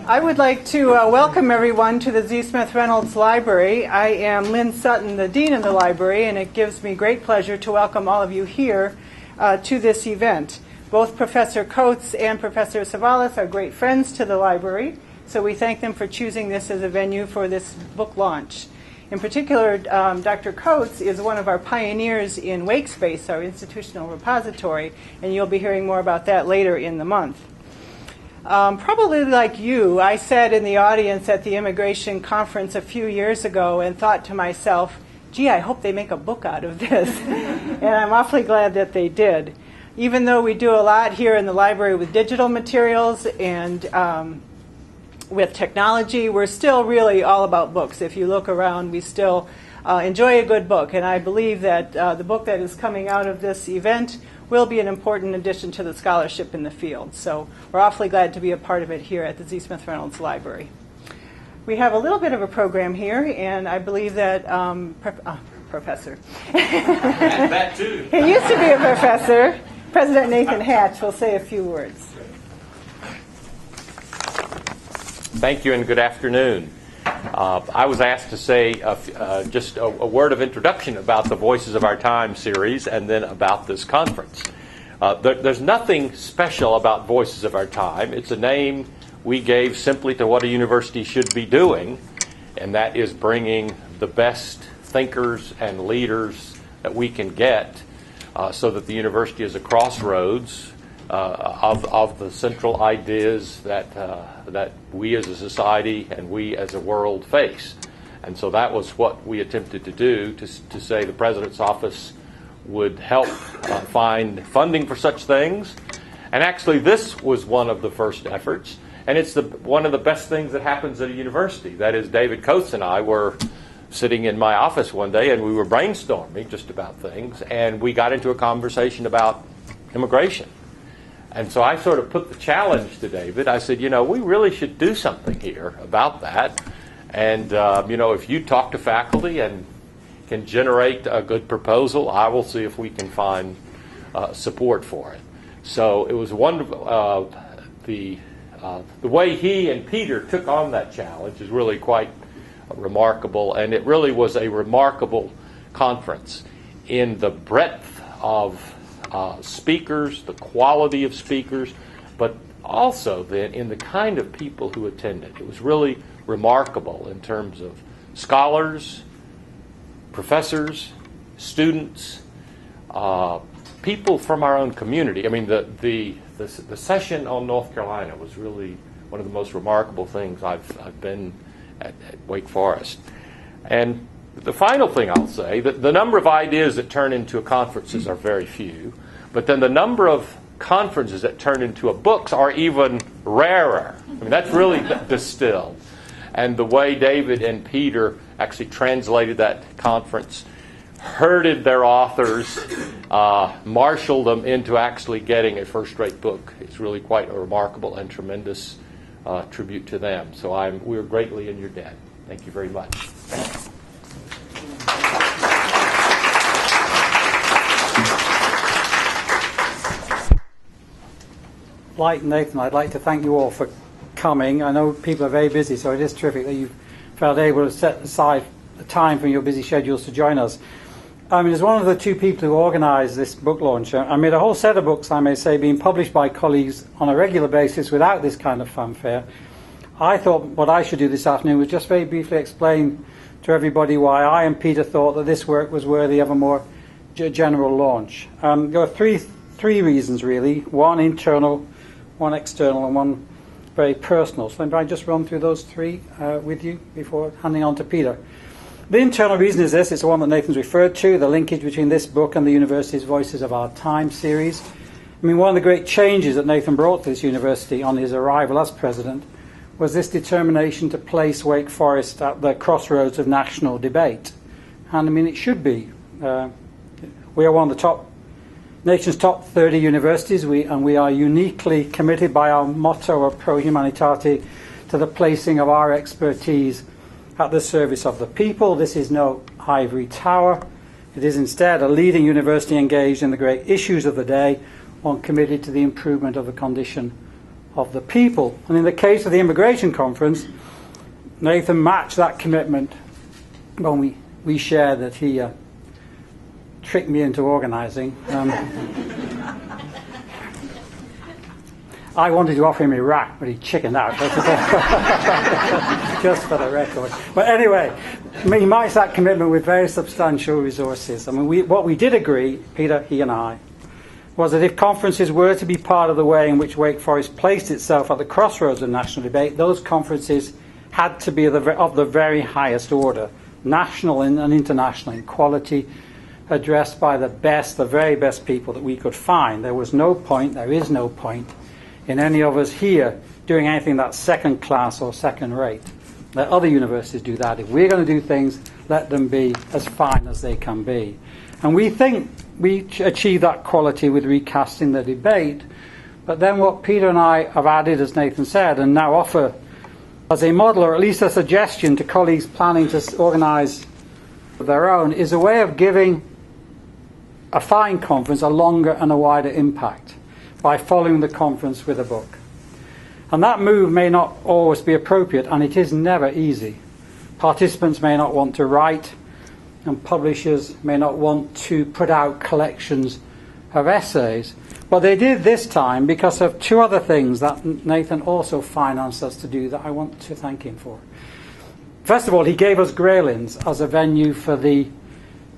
I would like to welcome everyone to the Z. Smith Reynolds Library. I am Lynn Sutton, the Dean of the Library, and it gives me great pleasure to welcome all of you here to this event. Both Professor Coates and Professor Savalas are great friends to the library, so we thank them for choosing this as a venue for this book launch. In particular, Dr. Coates is one of our pioneers in WakeSpace, our institutional repository, and you'll be hearing more about that later in the month. Probably like you, I sat in the audience at the immigration conference a few years ago and thought to myself, gee, I hope they make a book out of this. And I'm awfully glad that they did. Even though we do a lot here in the library with digital materials and with technology, we're still really all about books. If you look around, we still enjoy a good book. And I believe that the book that is coming out of this event will be an important addition to the scholarship in the field. So we're awfully glad to be a part of it here at the Z. Smith Reynolds Library. We have a little bit of a program here, and I believe that Professor. And that too. He used to be a professor. President Nathan Hatch will say a few words. Thank you and good afternoon. I was asked to say just a word of introduction about the Voices of Our Time series and then about this conference. There's nothing special about Voices of Our Time. It's a name we gave simply to what a university should be doing, and that is bringing the best thinkers and leaders that we can get so that the university is a crossroads of the central ideas that we as a society and we as a world face. And so that was what we attempted to do, to say the President's office would help find funding for such things. And actually this was one of the first efforts, and it's one of the best things that happens at a university. That is, David Coates and I were sitting in my office one day and we were brainstorming just about things, and we got into a conversation about immigration. And so I sort of put the challenge to David. I said, we really should do something here about that. And, if you talk to faculty and can generate a good proposal, I will see if we can find support for it. So it was wonderful. The way he and Peter took on that challenge is really quite remarkable. And it really was a remarkable conference in the breadth of speakers, the quality of speakers, but also then in the kind of people who attended. It was really remarkable in terms of scholars, professors, students, people from our own community. I mean, the session on North Carolina was really one of the most remarkable things I've been at Wake Forest. And the final thing I'll say, that the number of ideas that turn into conferences are very few, but then the number of conferences that turn into books are even rarer. I mean, that's really distilled. And the way David and Peter actually translated that conference, herded their authors, marshaled them into actually getting a first-rate book, it's really quite a remarkable and tremendous tribute to them. So we're greatly in your debt. Thank you very much. Like Nathan, I'd like to thank you all for coming. I know people are very busy, so it is terrific that you've felt able to set aside the time from your busy schedules to join us. As one of the two people who organised this book launch, I made a whole set of books, I may say, being published by colleagues on a regular basis without this kind of fanfare. I thought what I should do this afternoon was just very briefly explain to everybody why I and Peter thought that this work was worthy of a more general launch. There are three reasons, really. One internal, one external, and one very personal. So let me just run through those three with you before handing on to Peter. The internal reason is this. It's the one that Nathan's referred to, the linkage between this book and the university's Voices of Our Time series. One of the great changes that Nathan brought to this university on his arrival as president was this determination to place Wake Forest at the crossroads of national debate. And it should be. We are one of the nation's top 30 universities, and we are uniquely committed by our motto of Pro Humanitate to the placing of our expertise at the service of the people. This is no ivory tower. It is instead a leading university engaged in the great issues of the day, one committed to the improvement of the condition of the people. And in the case of the immigration conference, Nathan matched that commitment when we shared that he tricked me into organising. I wanted to offer him Iraq, but he chickened out. Just for the record. But anyway, he matched that commitment with very substantial resources. I mean, what we did agree, Peter, he and I, was that if conferences were to be part of the way in which Wake Forest placed itself at the crossroads of national debate, those conferences had to be of the very highest order, national and international in quality, addressed by the very best people that we could find. There is no point in any of us here doing anything that's second class or second rate. Let other universities do that. If we're going to do things, let them be as fine as they can be. And we think we achieve that quality with recasting the debate. But then what Peter and I have added, as Nathan said, and now offer as a model, or at least a suggestion to colleagues planning to organise their own, is a way of giving a fine conference a longer and a wider impact by following the conference with a book. And that move may not always be appropriate, and it is never easy. Participants may not want to write, and publishers may not want to put out collections of essays. But they did this time because of two other things that Nathan also financed us to do that I want to thank him for. First of all, he gave us Greylands as a venue for the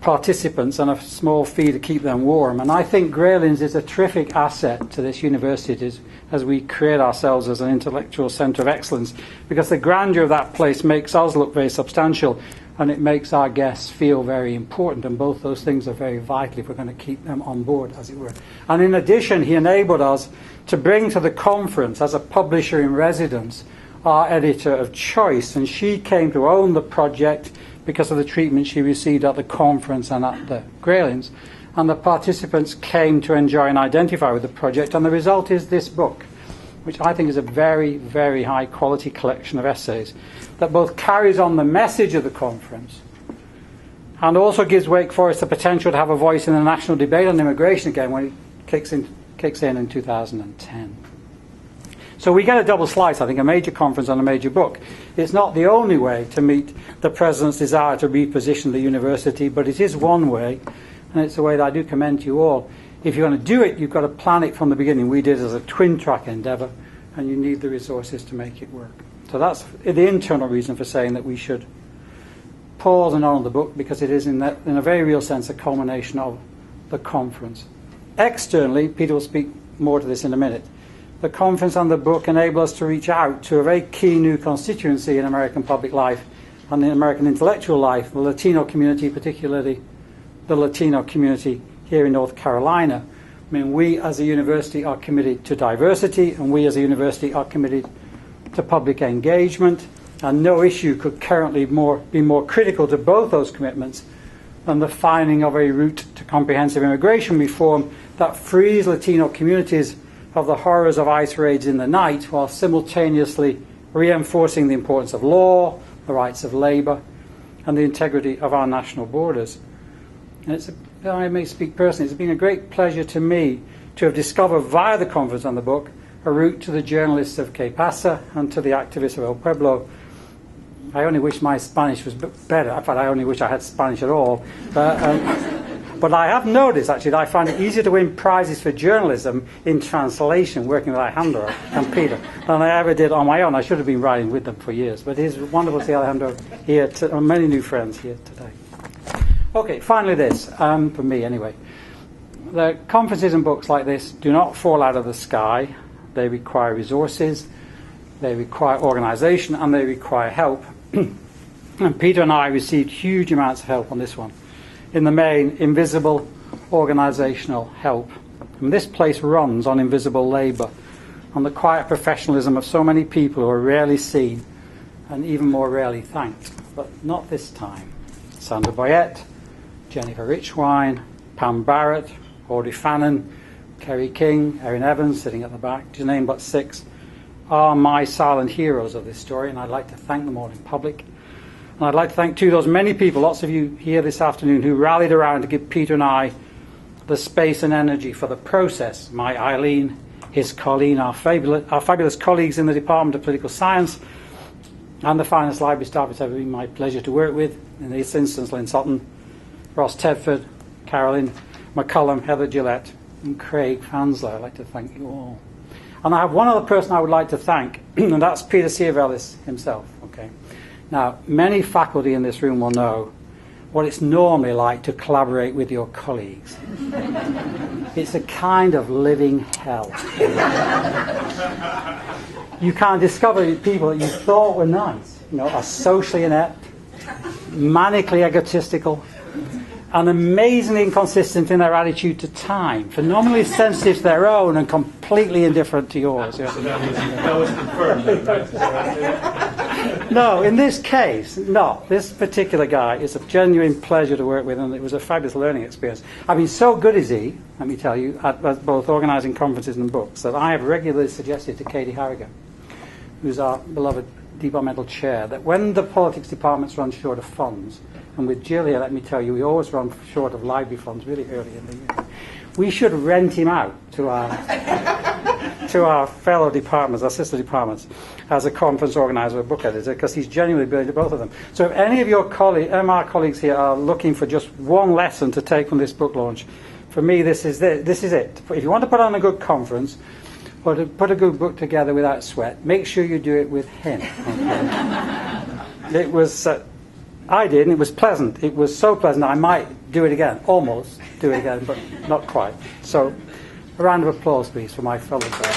participants and a small fee to keep them warm. And I think Greylands is a terrific asset to this university as we create ourselves as an intellectual centre of excellence, because the grandeur of that place makes us look very substantial and it makes our guests feel very important. And both those things are very vital if we're going to keep them on board, as it were. And in addition, he enabled us to bring to the conference, as a publisher in residence, our editor of choice. And she came to own the project because of the treatment she received at the conference and at the Greylands. And the participants came to enjoy and identify with the project. And the result is this book, which I think is a very, very high quality collection of essays that both carries on the message of the conference and also gives Wake Forest the potential to have a voice in the national debate on immigration again when it kicks in 2010. So we get a double slice, I think, a major conference on a major book. It's not the only way to meet the President's desire to reposition the university, but it is one way, and it's a way that I do commend to you all. If you're going to do it, you've got to plan it from the beginning. We did as a twin-track endeavour, and you need the resources to make it work. So that's the internal reason for saying that we should pause and honour the book, because it is, in a very real sense, a culmination of the conference. Externally, Peter will speak more to this in a minute, the conference and the book enable us to reach out to a very key new constituency in American public life and in American intellectual life, the Latino community, particularly the Latino community here in North Carolina. I mean, we as a university are committed to diversity, and we as a university are committed to public engagement, and no issue could currently be more critical to both those commitments than the finding of a route to comprehensive immigration reform that frees Latino communities of the horrors of ICE raids in the night, while simultaneously reinforcing the importance of law, the rights of labour, and the integrity of our national borders. And I may speak personally, it's been a great pleasure to me to have discovered via the conference and the book a route to the journalists of Que Pasa and to the activists of El Pueblo. I only wish my Spanish was better. In fact, I only wish I had Spanish at all. But I have noticed, actually, that I find it easier to win prizes for journalism in translation, working with Alejandro and Peter, than I ever did on my own. I should have been writing with them for years. But it is wonderful to see Alejandro here, and many new friends here today. Okay, finally this, for me anyway. The conferences and books like this do not fall out of the sky. They require resources, they require organisation, and they require help. And Peter and I received huge amounts of help on this one. In the main, invisible organisational help. And this place runs on invisible labour, on the quiet professionalism of so many people who are rarely seen and even more rarely thanked. But not this time. Sandra Boyette, Jennifer Richwine, Pam Barrett, Audrey Fannin, Kerry King, Erin Evans, sitting at the back, to name but 6, are my silent heroes of this story, and I'd like to thank them all in public. And I'd like to thank, too, those many people, lots of you here this afternoon, who rallied around to give Peter and I the space and energy for the process. My Eileen is Colleen, our fabulous colleagues in the Department of Political Science, and the finest library staff it's ever been my pleasure to work with. In this instance, Lynn Sutton, Ross Tedford, Carolyn McCullum, Heather Gillette, and Craig Fansler. I'd like to thank you all. And I have one other person I would like to thank, and that's Peter Siervellis himself. Okay. Now, many faculty in this room will know what it's normally like to collaborate with your colleagues. It's a kind of living hell. You can't discover people that you thought were nice, are socially inept, manically egotistical, and amazingly inconsistent in their attitude to time, phenomenally sensitive to their own and completely indifferent to yours. That was confirmed, right? No, in this case, no. This particular guy is a genuine pleasure to work with, and it was a fabulous learning experience. I mean, so good is he, let me tell you, at both organising conferences and books, that I have regularly suggested to Katie Harrigan, who's our beloved departmental chair, that when the politics departments run short of funds, and with Jill here, let me tell you, we always run short of library funds really early in the year, we should rent him out to our fellow departments, our sister departments, as a conference organizer or book editor, because he's genuinely brilliant at both of them. So if any of your our colleagues here are looking for just one lesson to take from this book launch, for me this is it. If you want to put on a good conference, or to put a good book together without sweat, make sure you do it with him. Okay? It was... I did, and it was pleasant. It was so pleasant I might do it again, almost do it again, but not quite. So, a round of applause, please, for my fellow friends.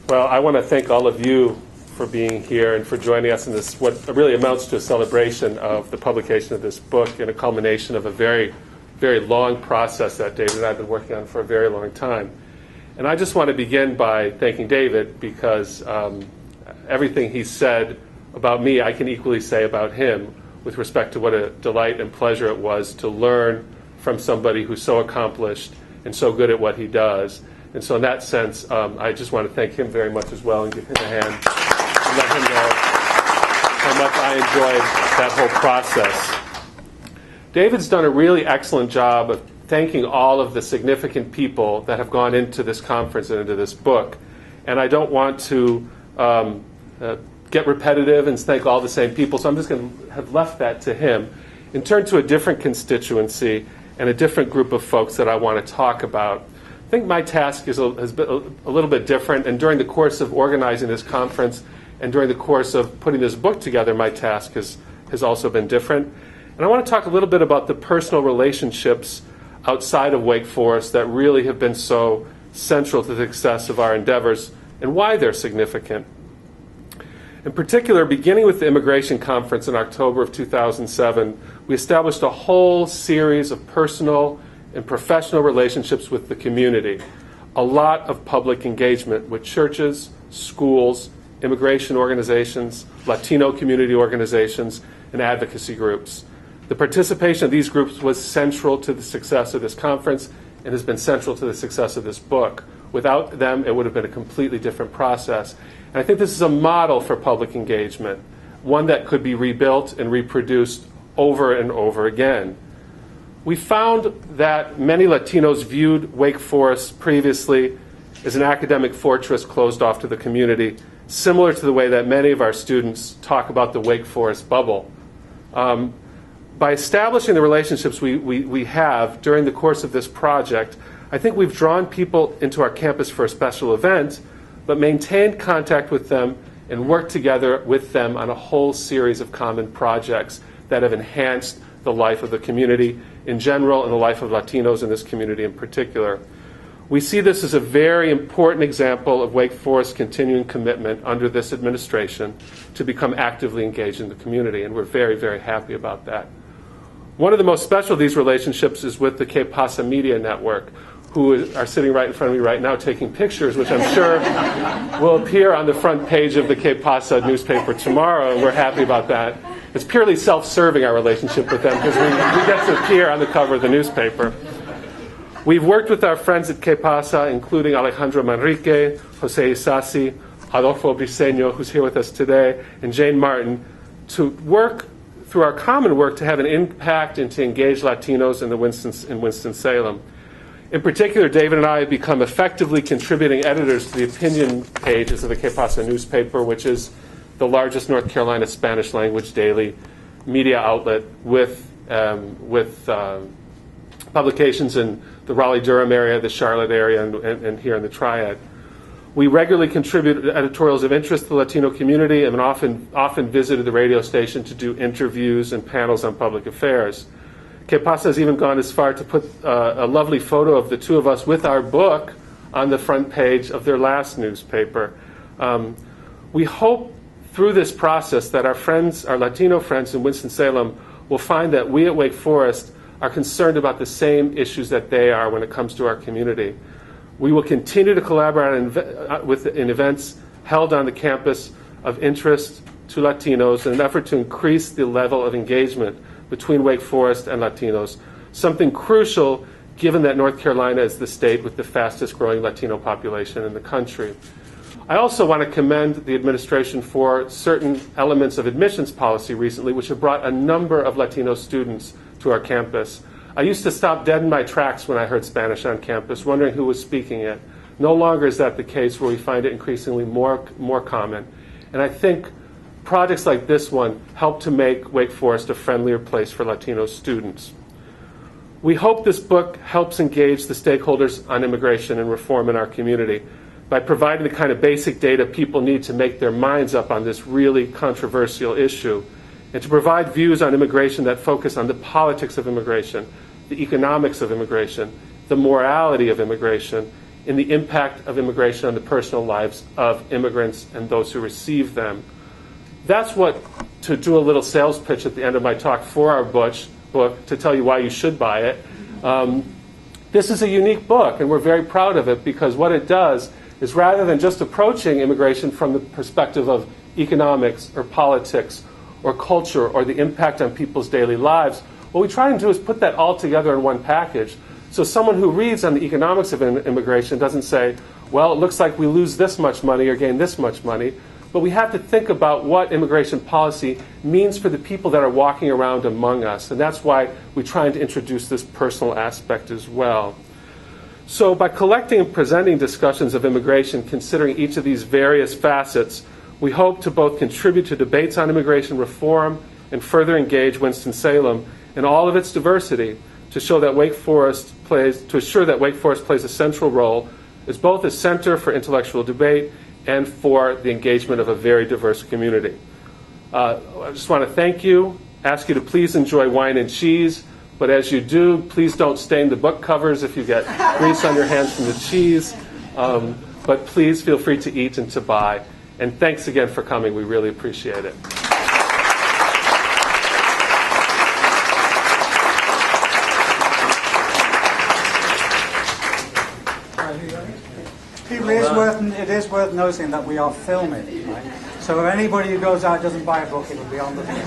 Well, I want to thank all of you for being here and for joining us in this, what really amounts to a celebration of the publication of this book and a culmination of a very long process that David and I have been working on for a very long time. And I just want to begin by thanking David because everything he said about me, I can equally say about him with respect to what a delight and pleasure it was to learn from somebody who's so accomplished and so good at what he does. And so in that sense, I just want to thank him very much as well and give him a hand and let him know how much I enjoyed that whole process. David's done a really excellent job of thanking all of the significant people that have gone into this conference and into this book. And I don't want to get repetitive and thank all the same people, so I'm just going to have left that to him and turn to a different constituency and a different group of folks that I want to talk about. I think my task has been a little bit different, and during the course of organizing this conference and during the course of putting this book together, my task has also been different. And I want to talk a little bit about the personal relationships outside of Wake Forest that really have been so central to the success of our endeavors and why they're significant. In particular, beginning with the Immigration Conference in October of 2007, we established a whole series of personal and professional relationships with the community. A lot of public engagement with churches, schools, immigration organizations, Latino community organizations, and advocacy groups. The participation of these groups was central to the success of this conference and has been central to the success of this book. Without them, it would have been a completely different process. And I think this is a model for public engagement, one that could be rebuilt and reproduced over and over again. We found that many Latinos viewed Wake Forest previously as an academic fortress closed off to the community, similar to the way that many of our students talk about the Wake Forest bubble. By establishing the relationships we have during the course of this project, I think we've drawn people into our campus for a special event, but maintained contact with them and worked together with them on a whole series of common projects that have enhanced the life of the community in general and the life of Latinos in this community in particular. We see this as a very important example of Wake Forest's continuing commitment under this administration to become actively engaged in the community, and we're very, very happy about that. One of the most special of these relationships is with the Que Pasa Media Network, who are sitting right in front of me right now taking pictures, which I'm sure will appear on the front page of the Que Pasa newspaper tomorrow, and we're happy about that. It's purely self-serving, our relationship with them, because we get to appear on the cover of the newspaper. We've worked with our friends at Que Pasa, including Alejandro Manrique, Jose Isasi, Adolfo Briceño, who's here with us today, and Jane Martin, to work through our common work to have an impact and to engage Latinos in Winston-Salem. In particular, David and I have become effectively contributing editors to the opinion pages of the Que Pasa newspaper, which is the largest North Carolina Spanish language daily media outlet with publications in the Raleigh-Durham area, the Charlotte area, and here in the Triad. We regularly contribute editorials of interest to the Latino community and often visited the radio station to do interviews and panels on public affairs. Que Pasa has even gone as far to put a lovely photo of the two of us with our book on the front page of their last newspaper. We hope through this process that our Latino friends in Winston-Salem will find that we at Wake Forest are concerned about the same issues that they are when it comes to our community. We will continue to collaborate in events held on the campus of interest to Latinos in an effort to increase the level of engagement between Wake Forest and Latinos, something crucial given that North Carolina is the state with the fastest growing Latino population in the country. I also want to commend the administration for certain elements of admissions policy recently, which have brought a number of Latino students to our campus. I used to stop dead in my tracks when I heard Spanish on campus, wondering who was speaking it. No longer is that the case, where we find it increasingly more common. And I think projects like this one help to make Wake Forest a friendlier place for Latino students. We hope this book helps engage the stakeholders on immigration and reform in our community by providing the kind of basic data people need to make their minds up on this really controversial issue, and to provide views on immigration that focus on the politics of immigration, the economics of immigration, the morality of immigration, and the impact of immigration on the personal lives of immigrants and those who receive them. That's what, to do a little sales pitch at the end of my talk for our book, to tell you why you should buy it. This is a unique book, and we're very proud of it, because what it does is, rather than just approaching immigration from the perspective of economics or politics or culture or the impact on people's daily lives, what we try and do is put that all together in one package. So someone who reads on the economics of immigration doesn't say, well, it looks like we lose this much money or gain this much money. But we have to think about what immigration policy means for the people that are walking around among us. And that's why we try to introduce this personal aspect as well. So by collecting and presenting discussions of immigration, considering each of these various facets, we hope to both contribute to debates on immigration reform and further engage Winston-Salem in all of its diversity to assure that Wake Forest plays a central role as both a center for intellectual debate and for the engagement of a very diverse community. I just want to thank you, ask you to please enjoy wine and cheese, but as you do, please don't stain the book covers if you get grease on your hands from the cheese. But please feel free to eat and to buy. And thanks again for coming. We really appreciate it. It is worth noting that we are filming, right? So if anybody who goes out and doesn't buy a book, it'll be on the video.